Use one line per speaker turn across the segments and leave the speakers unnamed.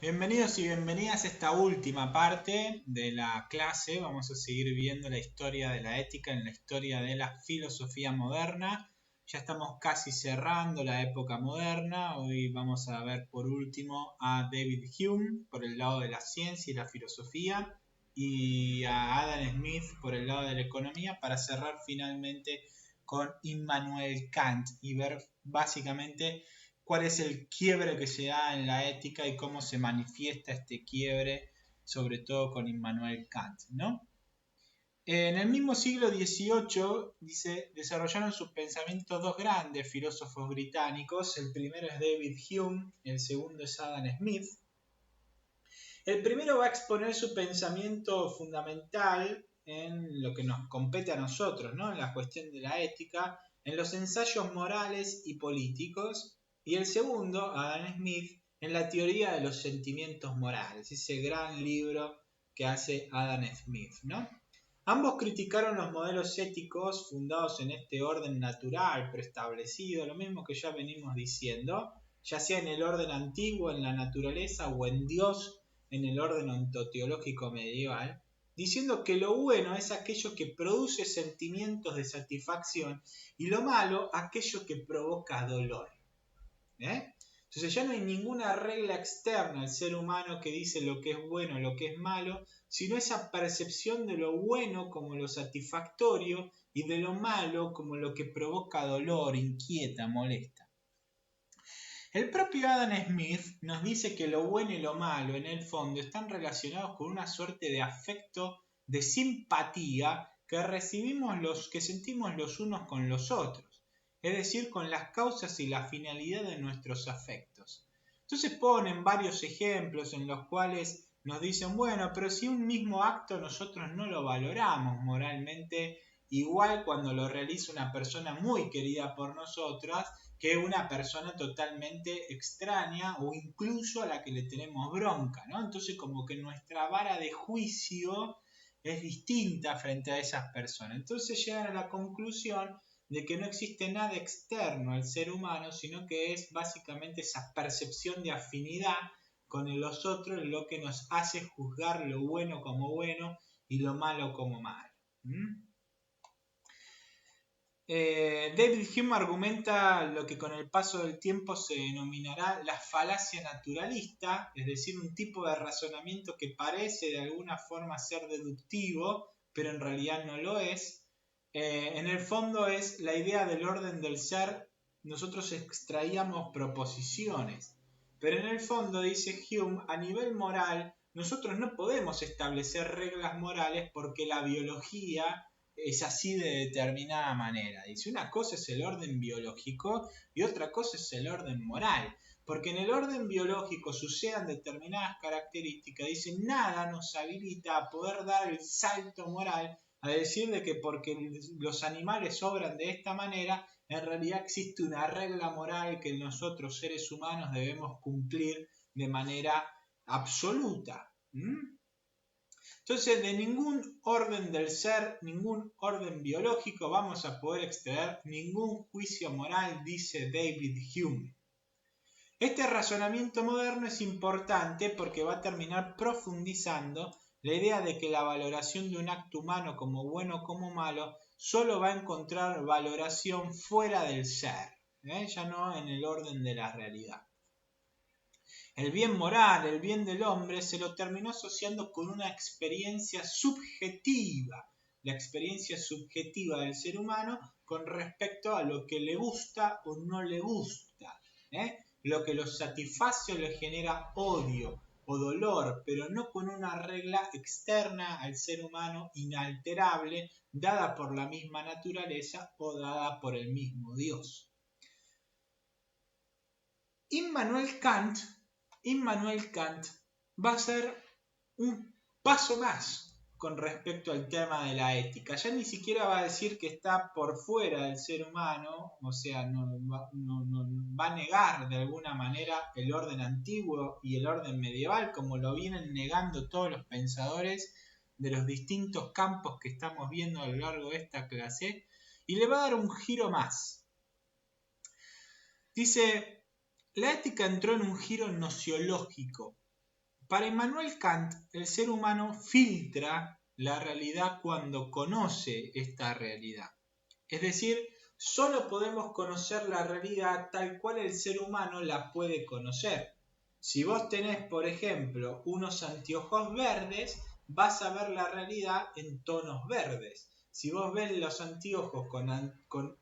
Bienvenidos y bienvenidas a esta última parte de la clase. Vamos a seguir viendo la historia de la ética en la historia de la filosofía moderna. Ya estamos casi cerrando la época moderna. Hoy vamos a ver por último a David Hume por el lado de la ciencia y la filosofía y a Adam Smith por el lado de la economía para cerrar finalmente con Immanuel Kant y ver básicamente cuál es el quiebre que se da en la ética y cómo se manifiesta este quiebre, sobre todo con Immanuel Kant, ¿no? En el mismo siglo XVIII, dice, desarrollaron sus pensamientos dos grandes filósofos británicos. El primero es David Hume, el segundo es Adam Smith. El primero va a exponer su pensamiento fundamental en lo que nos compete a nosotros, ¿no? En la cuestión de la ética, en los ensayos morales y políticos, y el segundo, Adam Smith, en la teoría de los sentimientos morales, ese gran libro que hace Adam Smith, ¿no? Ambos criticaron los modelos éticos fundados en este orden natural preestablecido, lo mismo que ya venimos diciendo, ya sea en el orden antiguo, en la naturaleza o en Dios, en el orden ontoteológico medieval, diciendo que lo bueno es aquello que produce sentimientos de satisfacción y lo malo aquello que provoca dolor. Entonces ya no hay ninguna regla externa al ser humano que dice lo que es bueno, lo que es malo, sino esa percepción de lo bueno como lo satisfactorio y de lo malo como lo que provoca dolor, inquieta, molesta. El propio Adam Smith nos dice que lo bueno y lo malo en el fondo están relacionados con una suerte de afecto, de simpatía que recibimos que sentimos los unos con los otros, es decir, con las causas y la finalidad de nuestros afectos. Entonces ponen varios ejemplos en los cuales nos dicen, bueno, pero si un mismo acto nosotros no lo valoramos moralmente igual cuando lo realiza una persona muy querida por nosotras, que una persona totalmente extraña o incluso a la que le tenemos bronca, ¿no? Entonces como que nuestra vara de juicio es distinta frente a esas personas. Entonces llegan a la conclusión de que no existe nada externo al ser humano, sino que es básicamente esa percepción de afinidad con los otros lo que nos hace juzgar lo bueno como bueno y lo malo como malo. David Hume argumenta lo que con el paso del tiempo se denominará la falacia naturalista, es decir, un tipo de razonamiento que parece de alguna forma ser deductivo, pero en realidad no lo es. En el fondo es la idea del orden del ser, nosotros extraíamos proposiciones, pero en el fondo, dice Hume, a nivel moral, nosotros no podemos establecer reglas morales porque la biología es así de determinada manera. Dice, una cosa es el orden biológico y otra cosa es el orden moral. Porque en el orden biológico sucedan determinadas características, dice, nada nos habilita a poder dar el salto moral a decir de que porque los animales obran de esta manera, en realidad existe una regla moral que nosotros seres humanos debemos cumplir de manera absoluta. Entonces, de ningún orden del ser, ningún orden biológico vamos a poder extraer ningún juicio moral, dice David Hume. Este razonamiento moderno es importante porque va a terminar profundizando la idea de que la valoración de un acto humano como bueno o como malo solo va a encontrar valoración fuera del ser, ya no en el orden de la realidad. El bien moral, el bien del hombre, se lo terminó asociando con una experiencia subjetiva, la experiencia subjetiva del ser humano con respecto a lo que le gusta o no le gusta, lo que lo satisface o le genera odio o dolor, pero no con una regla externa al ser humano inalterable, dada por la misma naturaleza o dada por el mismo Dios. Immanuel Kant va a ser un paso más con respecto al tema de la ética. Ya ni siquiera va a decir que está por fuera del ser humano, o sea, no va a negar de alguna manera el orden antiguo y el orden medieval, como lo vienen negando todos los pensadores de los distintos campos que estamos viendo a lo largo de esta clase, y le va a dar un giro más. Dice, la ética entró en un giro nociológico, Para Immanuel Kant, el ser humano filtra la realidad cuando conoce esta realidad. Es decir, solo podemos conocer la realidad tal cual el ser humano la puede conocer. Si vos tenés, por ejemplo, unos anteojos verdes, vas a ver la realidad en tonos verdes. Si vos ves los anteojos con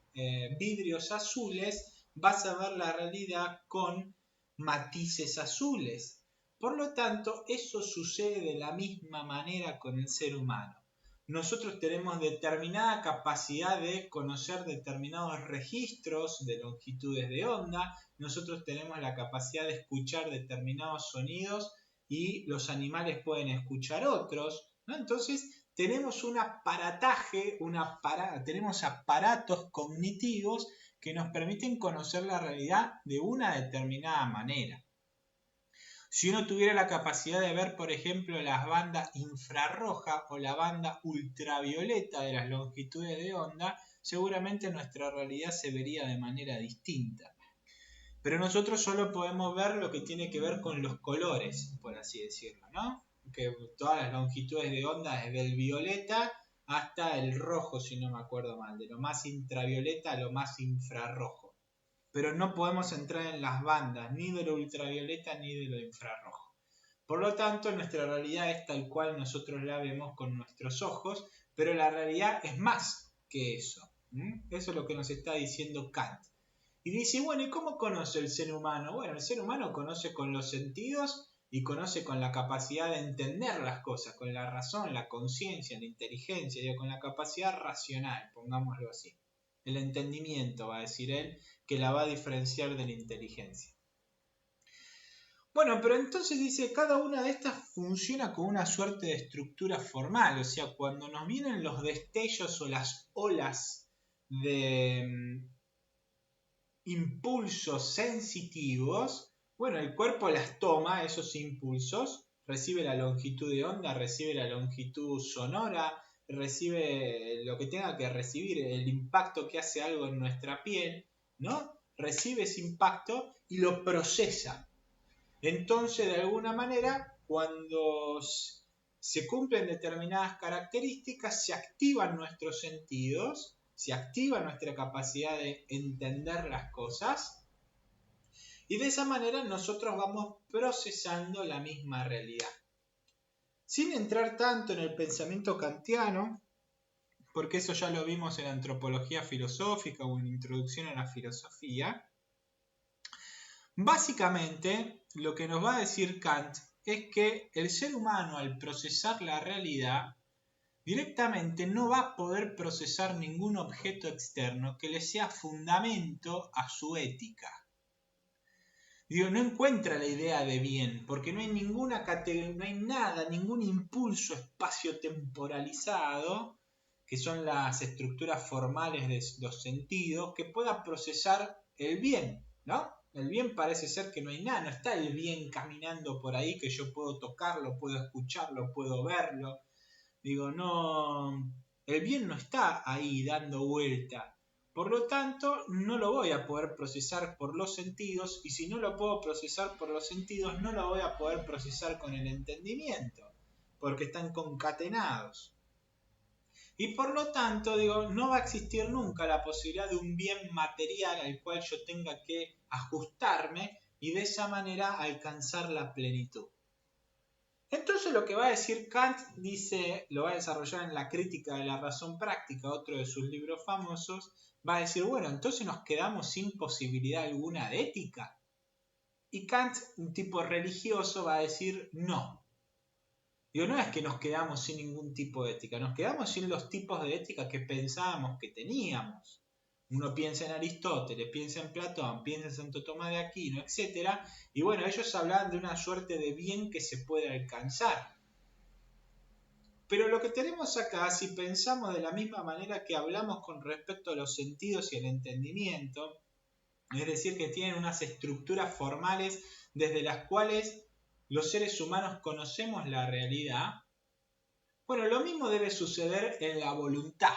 vidrios azules, vas a ver la realidad con matices azules. Por lo tanto, eso sucede de la misma manera con el ser humano. Nosotros tenemos determinada capacidad de conocer determinados registros de longitudes de onda, nosotros tenemos la capacidad de escuchar determinados sonidos y los animales pueden escuchar otros, ¿no? Entonces tenemos un aparataje, tenemos aparatos cognitivos que nos permiten conocer la realidad de una determinada manera. Si uno tuviera la capacidad de ver, por ejemplo, las bandas infrarroja o la banda ultravioleta de las longitudes de onda, seguramente nuestra realidad se vería de manera distinta. Pero nosotros solo podemos ver lo que tiene que ver con los colores, por así decirlo, ¿no? Que todas las longitudes de onda, desde el violeta hasta el rojo, si no me acuerdo mal, de lo más intravioleta a lo más infrarrojo. Pero no podemos entrar en las bandas ni de lo ultravioleta ni de lo infrarrojo. Por lo tanto, nuestra realidad es tal cual nosotros la vemos con nuestros ojos, pero la realidad es más que eso. Eso es lo que nos está diciendo Kant. Y dice, bueno, ¿y cómo conoce el ser humano? Bueno, el ser humano conoce con los sentidos y conoce con la capacidad de entender las cosas, con la razón, la conciencia, la inteligencia, con la capacidad racional, pongámoslo así. El entendimiento, va a decir él, que la va a diferenciar de la inteligencia. Bueno, pero entonces dice, cada una de estas funciona con una suerte de estructura formal, o sea, cuando nos vienen los destellos o las olas de impulsos sensitivos, bueno, el cuerpo las toma, esos impulsos, recibe la longitud de onda, recibe la longitud sonora, recibe lo que tenga que recibir, el impacto que hace algo en nuestra piel, ¿no? Recibe ese impacto y lo procesa. Entonces, de alguna manera, cuando se cumplen determinadas características, se activan nuestros sentidos, se activa nuestra capacidad de entender las cosas y de esa manera nosotros vamos procesando la misma realidad. Sin entrar tanto en el pensamiento kantiano, porque eso ya lo vimos en antropología filosófica o en introducción a la filosofía, básicamente lo que nos va a decir Kant es que el ser humano al procesar la realidad directamente no va a poder procesar ningún objeto externo que le sea fundamento a su ética. No encuentra la idea de bien, porque no hay ninguna categoría, no hay nada, ningún impulso espacio-temporalizado, que son las estructuras formales de los sentidos, que pueda procesar el bien, ¿no? El bien parece ser que no hay nada, no está el bien caminando por ahí que yo puedo tocarlo, puedo escucharlo, puedo verlo. No, el bien no está ahí dando vuelta. Por lo tanto, no lo voy a poder procesar por los sentidos y si no lo puedo procesar por los sentidos, no lo voy a poder procesar con el entendimiento, porque están concatenados. Y por lo tanto, no va a existir nunca la posibilidad de un bien material al cual yo tenga que ajustarme y de esa manera alcanzar la plenitud. Entonces lo que va a decir Kant, dice, lo va a desarrollar en la crítica de la razón práctica, otro de sus libros famosos, va a decir, bueno, entonces nos quedamos sin posibilidad alguna de ética. Y Kant, un tipo religioso, va a decir, no. No es que nos quedamos sin ningún tipo de ética, nos quedamos sin los tipos de ética que pensábamos que teníamos. Uno piensa en Aristóteles, piensa en Platón, piensa en Santo Tomás de Aquino, etc. Y bueno, ellos hablaban de una suerte de bien que se puede alcanzar. Pero lo que tenemos acá, si pensamos de la misma manera que hablamos con respecto a los sentidos y el entendimiento, es decir, que tienen unas estructuras formales desde las cuales los seres humanos conocemos la realidad, bueno, lo mismo debe suceder en la voluntad.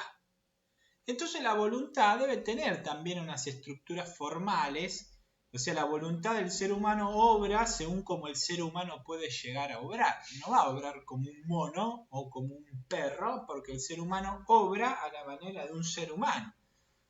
Entonces la voluntad debe tener también unas estructuras formales O sea, la voluntad del ser humano obra según como el ser humano puede llegar a obrar. No va a obrar como un mono o como un perro, porque el ser humano obra a la manera de un ser humano.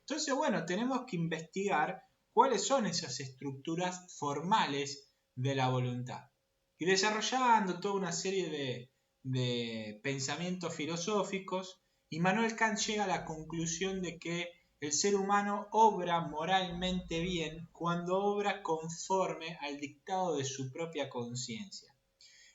Entonces, bueno, tenemos que investigar cuáles son esas estructuras formales de la voluntad. Y desarrollando toda una serie de pensamientos filosóficos, Immanuel Kant llega a la conclusión de que el ser humano obra moralmente bien cuando obra conforme al dictado de su propia conciencia.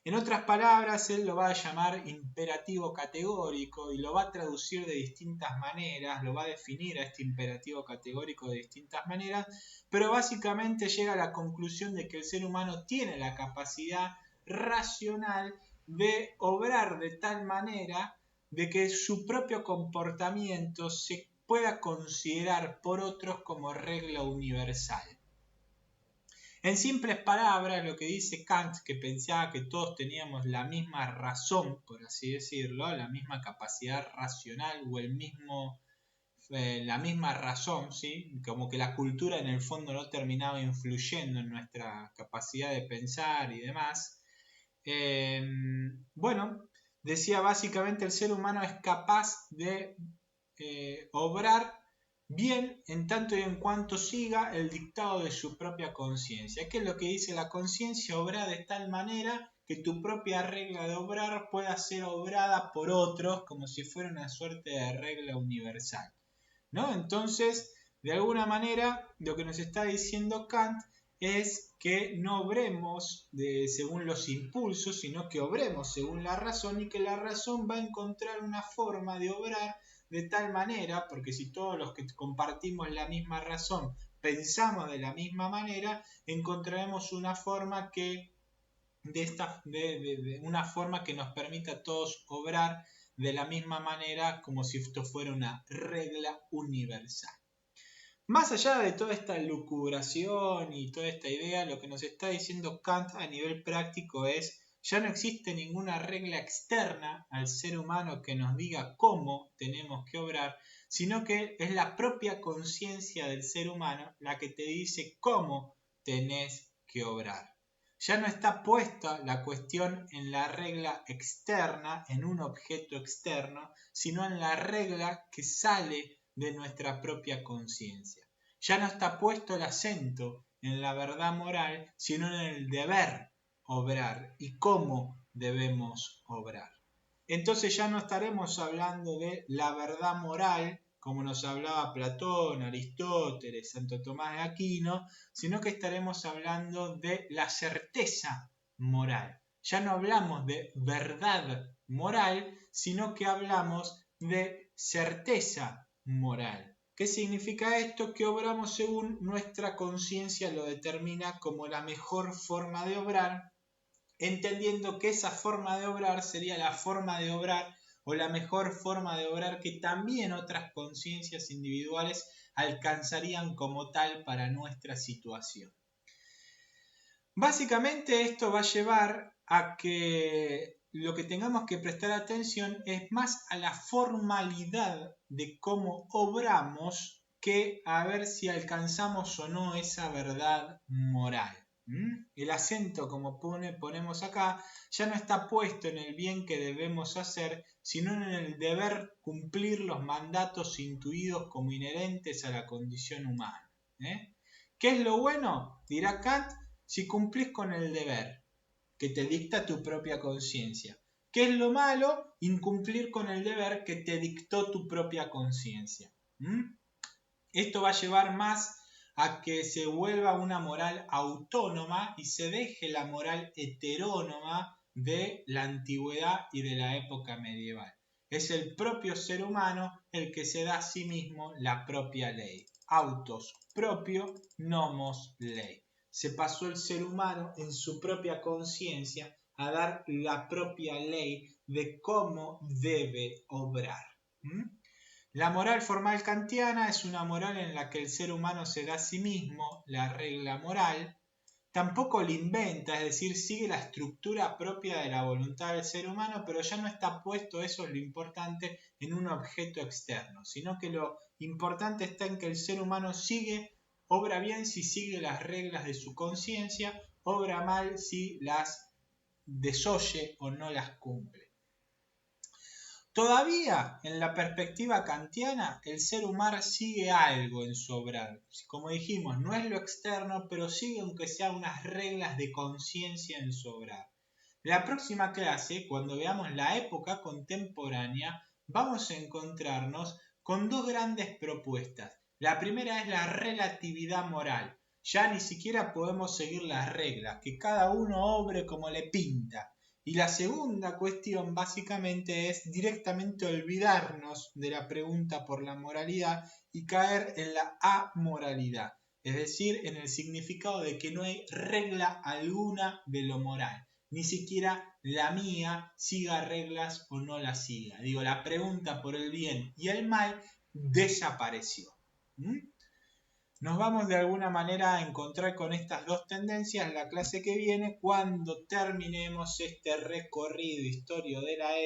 En otras palabras, él lo va a llamar imperativo categórico y lo va a traducir de distintas maneras, lo va a definir a este imperativo categórico de distintas maneras, pero básicamente llega a la conclusión de que el ser humano tiene la capacidad racional de obrar de tal manera de que su propio comportamiento se pueda considerar por otros como regla universal. En simples palabras, lo que dice Kant, que pensaba que todos teníamos la misma razón, por así decirlo, la misma capacidad racional o la misma razón, ¿sí? Como que la cultura en el fondo no terminaba influyendo en nuestra capacidad de pensar y demás. Bueno, decía básicamente el ser humano es capaz de obrar bien en tanto y en cuanto siga el dictado de su propia conciencia. ¿Qué es lo que dice la conciencia? Obra de tal manera que tu propia regla de obrar pueda ser obrada por otros como si fuera una suerte de regla universal, ¿no? Entonces, de alguna manera, lo que nos está diciendo Kant es que no obremos según los impulsos, sino que obremos según la razón y que la razón va a encontrar una forma de obrar de tal manera, porque si todos los que compartimos la misma razón pensamos de la misma manera, encontraremos una forma que una forma que nos permita a todos obrar de la misma manera como si esto fuera una regla universal. Más allá de toda esta lucubración y toda esta idea, lo que nos está diciendo Kant a nivel práctico es: ya no existe ninguna regla externa al ser humano que nos diga cómo tenemos que obrar, sino que es la propia conciencia del ser humano la que te dice cómo tenés que obrar. Ya no está puesta la cuestión en la regla externa, en un objeto externo, sino en la regla que sale de nuestra propia conciencia. Ya no está puesto el acento en la verdad moral, sino en el deber obrar y cómo debemos obrar. Entonces ya no estaremos hablando de la verdad moral, como nos hablaba Platón, Aristóteles, Santo Tomás de Aquino, sino que estaremos hablando de la certeza moral. Ya no hablamos de verdad moral, sino que hablamos de certeza moral. ¿Qué significa esto? Que obramos según nuestra conciencia lo determina como la mejor forma de obrar, entendiendo que esa forma de obrar sería la forma de obrar o la mejor forma de obrar que también otras conciencias individuales alcanzarían como tal para nuestra situación. Básicamente esto va a llevar a que lo que tengamos que prestar atención es más a la formalidad de cómo obramos que a ver si alcanzamos o no esa verdad moral. El acento, como ponemos acá, ya no está puesto en el bien que debemos hacer, sino en el deber cumplir los mandatos intuidos como inherentes a la condición humana. ¿Qué es lo bueno? Dirá Kant, si cumplís con el deber que te dicta tu propia conciencia. ¿Qué es lo malo? Incumplir con el deber que te dictó tu propia conciencia. Esto va a llevar más a que se vuelva una moral autónoma y se deje la moral heterónoma de la antigüedad y de la época medieval. Es el propio ser humano el que se da a sí mismo la propia ley. Autos propio, nomos ley. Se pasó el ser humano en su propia conciencia a dar la propia ley de cómo debe obrar. La moral formal kantiana es una moral en la que el ser humano se da a sí mismo la regla moral, tampoco la inventa, es decir, sigue la estructura propia de la voluntad del ser humano, pero ya no está puesto, eso es lo importante, en un objeto externo, sino que lo importante está en que el ser humano sigue obra bien si sigue las reglas de su conciencia, obra mal si las desoye o no las cumple. Todavía, en la perspectiva kantiana, el ser humano sigue algo en su obrar. Como dijimos, no es lo externo, pero sigue aunque sea unas reglas de conciencia en su obrar. En la próxima clase, cuando veamos la época contemporánea, vamos a encontrarnos con dos grandes propuestas. La primera es la relatividad moral. Ya ni siquiera podemos seguir las reglas, que cada uno obre como le pinta. Y la segunda cuestión básicamente es directamente olvidarnos de la pregunta por la moralidad y caer en la amoralidad, es decir, en el significado de que no hay regla alguna de lo moral, ni siquiera la mía siga reglas o no las siga. Digo, la pregunta por el bien y el mal desapareció. Nos vamos de alguna manera a encontrar con estas dos tendencias en la clase que viene cuando terminemos este recorrido histórico de la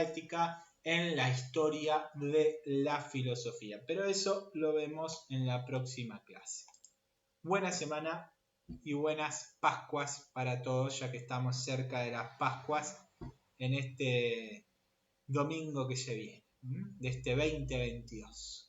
ética en la historia de la filosofía. Pero eso lo vemos en la próxima clase. Buena semana y buenas Pascuas para todos, ya que estamos cerca de las Pascuas en este domingo que se viene, de este 2022.